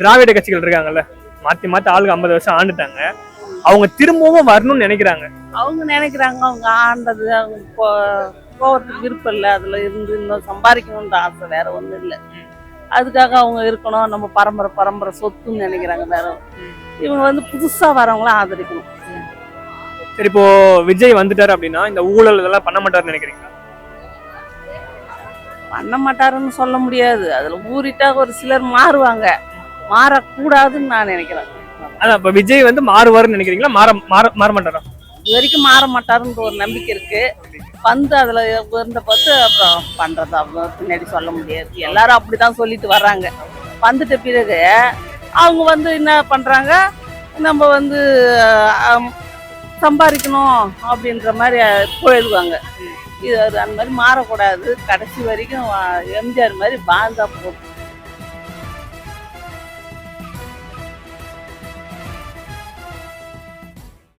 திராவிட கட்சிகள் இருக்காங்கல்ல, மாத்தி மாத்தி ஆளுக்கு 50 வருஷம் ஆண்டுட்டாங்க. அவங்க திரும்பவும் வரணும்னு நினைக்கிறாங்க. அவங்க நினைக்கிறாங்க அவங்க ஆண்டது அவங்க போகிறதுக்கு விருப்பம் இல்லை. அதுல இருந்து இன்னும் சம்பாதிக்கணுன்ற ஆசை வேற ஒண்ணும் இல்லை. அதுக்காக அவங்க இருக்கணும். நம்ம பரம்பரை பரம்பரை சொத்துன்னு நினைக்கிறாங்க. வேற இவங்க வந்து புதுசா வரவங்களாம் ஆதரிக்கணும். சரி, இப்போ விஜய் வந்துட்டாரு அப்படின்னா இந்த ஊழல் இதெல்லாம் பண்ண மாட்டாருன்னு நினைக்கிறீங்களா? பண்ண மாட்டாருன்னு சொல்ல முடியாது. அதுல ஊறிட்டா ஒரு சிலர் மாறுவாங்க. மாறக்கூடாதுன்னு நான் நினைக்கிறேன். அதான் இப்ப விஜய் வந்து மாறுவாருன்னு நினைக்கிறீங்களா? மாற மாற மாற மாட்டாரா? இது வரைக்கும் மாற மாட்டாருன்ற ஒரு நம்பிக்கை இருக்கு. வந்து அதுல இருந்த பார்த்து அப்புறம் பண்றது அவ்வளோ பின்னாடி சொல்ல முடியாது. எல்லாரும் அப்படிதான் சொல்லிட்டு வர்றாங்க. வந்துட்ட பிறகு அவங்க வந்து என்ன பண்றாங்க, நம்ம வந்து சம்பாதிக்கணும் அப்படின்ற மாதிரி போயிடுவாங்க. இது அந்த மாதிரி மாறக்கூடாது. கடைசி வரைக்கும் எம்ஜிஆர் மாதிரி வாழ்ந்தா போதும்.